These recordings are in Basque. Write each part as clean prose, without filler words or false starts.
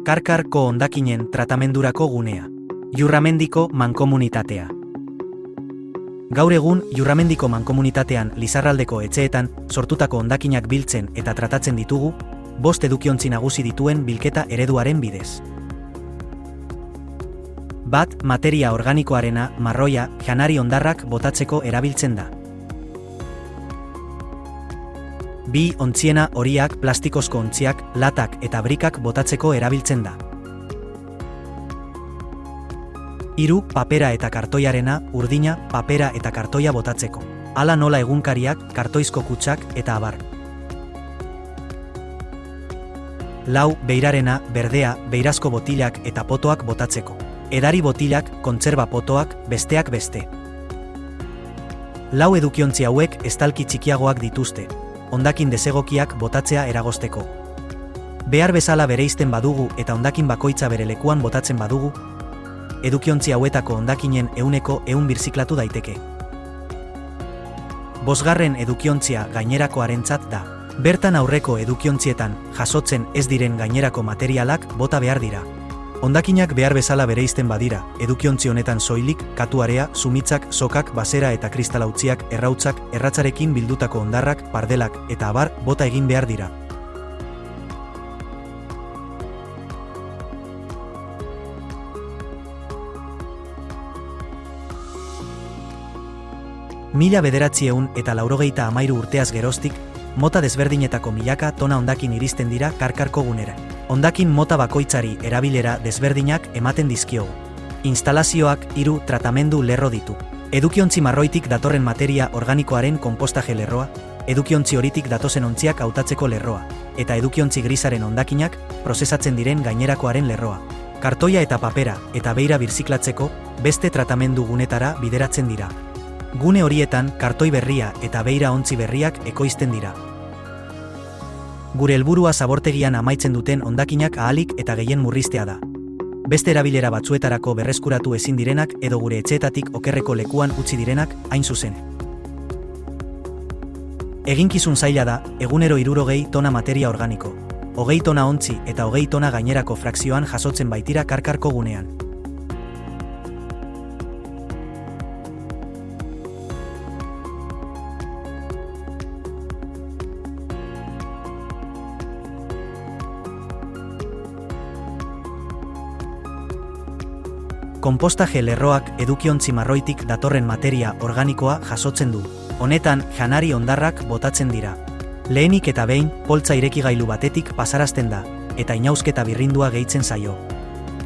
Karkarko hondakinen tratamendurako gunea. Jurramendiko mankomunitatea. Gaur egun, Jurramendiko mankomunitatean Lizarraldeko etxeetan sortutako hondakinak biltzen eta tratatzen ditugu, 5 edukiontzi nagusi dituen bilketa ereduaren bidez. Bat, materia organikoarena, marroia, janari hondarrak botatzeko erabiltzen da. Bi, ontziena horiak, plastikozko ontziak, latak eta brikak botatzeko erabiltzen da. Hiru, papera eta kartoiarena, urdina, papera eta kartoia botatzeko. Hala nola egunkariak, kartoizko kutsak eta abar. Lau, beirarena, berdea, beirazko botilak eta potoak botatzeko. Edari botilak, kontserba potoak, besteak beste. Lau edukiontzi hauek estalki txikiagoak dituzte, hondakin desegokiak botatzea eragozteko. Behar bezala bereizten badugu eta hondakin bakoitza bere lekuan botatzen badugu, edukiontzi hauetako hondakinen 100% birziklatu daiteke. 5. edukiontzia gainerakoarentzat da. Bertan aurreko edukiontzietan jasotzen ez diren gainerako materialak bota behar dira. Hondakinak behar bezala bereizten badira, edukiontzi honetan soilik, katuarea, sumitzak, sokak, basera eta kristalautziak, errautzak, erratzarekin bildutako hondarrak, pardelak eta abar bota egin behar dira. Mila 1993 urteaz geroztik, mota desberdinetako milaka tona hondakin iristen dira Karkarko gunera. Hondakin mota bakoitzari erabilera desberdinak ematen dizkiogu. Instalazioak 3 tratamendu lerro ditu. Edukiontzi marroitik datorren materia organikoaren konpostaje lerroa, edukiontzi horitik datozen ontziak hautatzeko lerroa, eta edukiontzi grisaren hondakinak prozesatzen diren gainerakoaren lerroa. Kartoia eta papera eta beira birziklatzeko beste tratamendu gunetara bideratzen dira. Gune horietan kartoi berria eta beira ontzi berriak ekoizten dira. Gure helburua zabortegian amaitzen duten hondakinak ahalik eta gehien murriztea da. Beste erabilera batzuetarako berreskuratu ezin direnak edo gure etxeetatik okerreko lekuan utzi direnak hain zuzen. Eginkizun zaila da, egunero 60 tona materia organiko, 20 tona ontzi eta 20 tona gainerako frakzioan jasotzen baitira Karkarko gunean. Konpostaje lerroak edukiontzi marroitik datorren materia organikoa jasotzen du. Honetan, janari hondarrak botatzen dira. Lehenik eta behin, poltza irekigailu batetik pasarazten da, eta inausketa birrindua gehitzen zaio.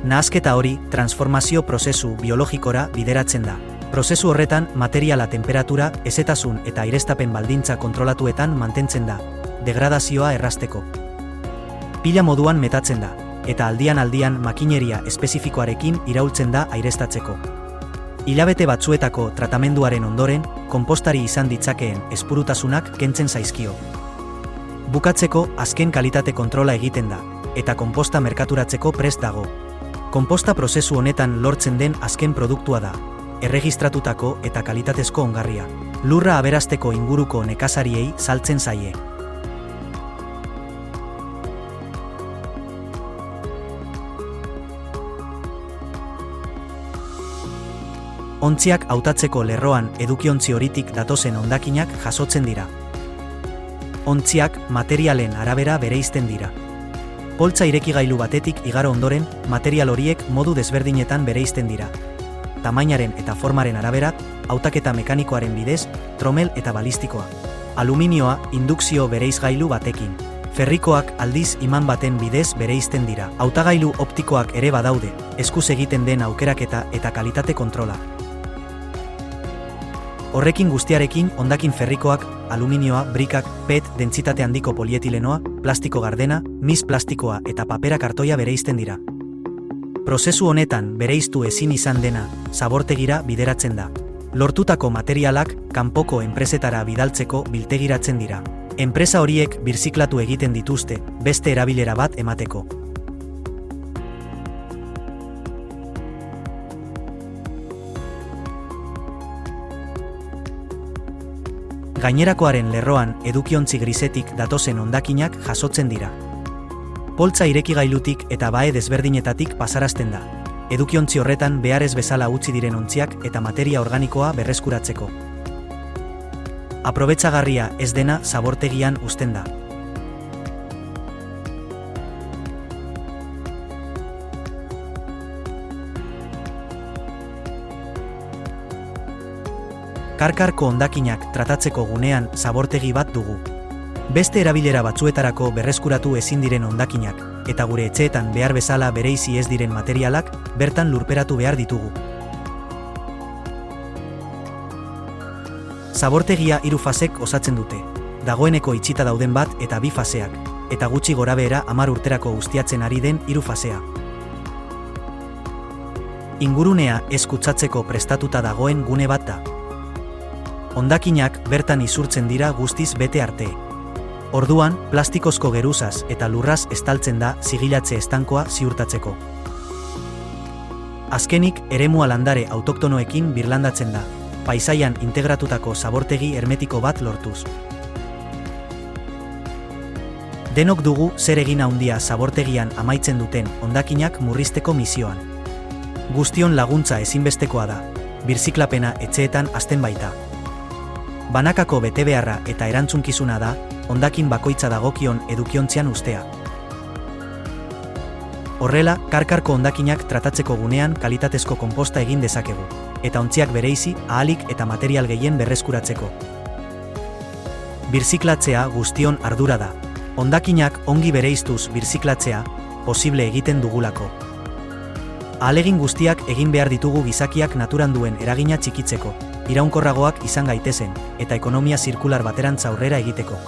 Nahasketa hori, transformazio prozesu biologikora bideratzen da. Prozesu horretan, materiala temperatura, hezetasun eta aireztapen baldintza kontrolatuetan mantentzen da, degradazioa errazteko. Pila moduan metatzen da, eta aldian makineria espezifikoarekin iraultzen da aireztatzeko. Hilabete batzuetako tratamenduaren ondoren, konpostari izan ditzakeen espurutasunak kentzen zaizkio. Bukatzeko, azken kalitate kontrola egiten da, eta konposta merkaturatzeko prest dago. Konposta prozesu honetan lortzen den azken produktua da, erregistratutako eta kalitatezko ongarria. Lurra aberasteko inguruko nekazariei saltzen zaie. Ontziak hautatzeko lerroan edukiontzi horitik datozen hondakinak jasotzen dira. Ontziak materialen arabera bereizten dira. Poltza irekigailu batetik igaro ondoren, material horiek modu desberdinetan bereizten dira. Tamainaren eta formaren arabera, hautaketa mekanikoaren bidez, tromel eta balistikoa. Aluminioa indukzio bereizgailu batekin. Ferrikoak aldiz iman baten bidez bereizten dira. Hautagailu optikoak ere badaude, eskuz egiten den aukeraketa eta kalitate kontrola. Horrekin guztiarekin hondakin ferrikoak, aluminioa, brikak, PET, dentsitate handiko polietilenoa, plastiko gardena, mis plastikoa eta papera kartoia bereizten dira. Prozesu honetan bereiztu ezin izan dena, zabortegira bideratzen da. Lortutako materialak kanpoko enpresetara bidaltzeko biltegiratzen dira. Enpresa horiek birziklatu egiten dituzte, beste erabilera bat emateko. Gainerakoaren lerroan edukiontzi grisetik datozen hondakinak jasotzen dira. Poltza irekigailutik eta bae desberdinetatik pasarazten da. Edukiontzi horretan beharrez bezala utzi diren ontziak eta materia organikoa berreskuratzeko. Aprobetxagarria ez dena zabortegian uzten da. Karkarko hondakinak tratatzeko gunean zabortegi bat dugu. Beste erabilera batzuetarako berreskuratu ezin diren hondakinak, eta gure etxeetan behar bezala bereizi ez diren materialak, bertan lurperatu behar ditugu. Zabortegia 3 fasek osatzen dute. Dagoeneko itxita dauden bat eta 2 faseak, eta gutxi gorabehera 10 urterako ustiatzen ari den 3 fasea. Ingurunea ez kutsatzeko prestatuta dagoen gune bat da. Hondakinak bertan isurtzen dira guztiz bete arte. Orduan, plastikozko geruzaz eta lurraz estaltzen da zigilatze estankoa ziurtatzeko. Azkenik, eremua landare autoktonoekin birlandatzen da, paisaian integratutako zabortegi hermetiko bat lortuz. Denok dugu zer egin handia zabortegian amaitzen duten hondakinak murrizteko misioan. Guztion laguntza ezinbestekoa da, birziklapena etxeetan hasten baita. Banakako betebeharra eta erantzunkizuna da, hondakin bakoitza dagokion edukiontzian ustea. Horrela, karkarko hondakinak tratatzeko gunean kalitatezko konposta egin dezakegu, eta ontziak bereizi, ahalik eta material gehien berreskuratzeko. Birziklatzea guztion ardura da. Hondakinak ongi bereiztuz birziklatzea, posible egiten dugulako. Ahalegin guztiak egin behar ditugu gizakiak naturan duen eragina txikitzeko, iraunkorragoak izan gaitezen, eta ekonomia zirkular baterantz aurrera egiteko.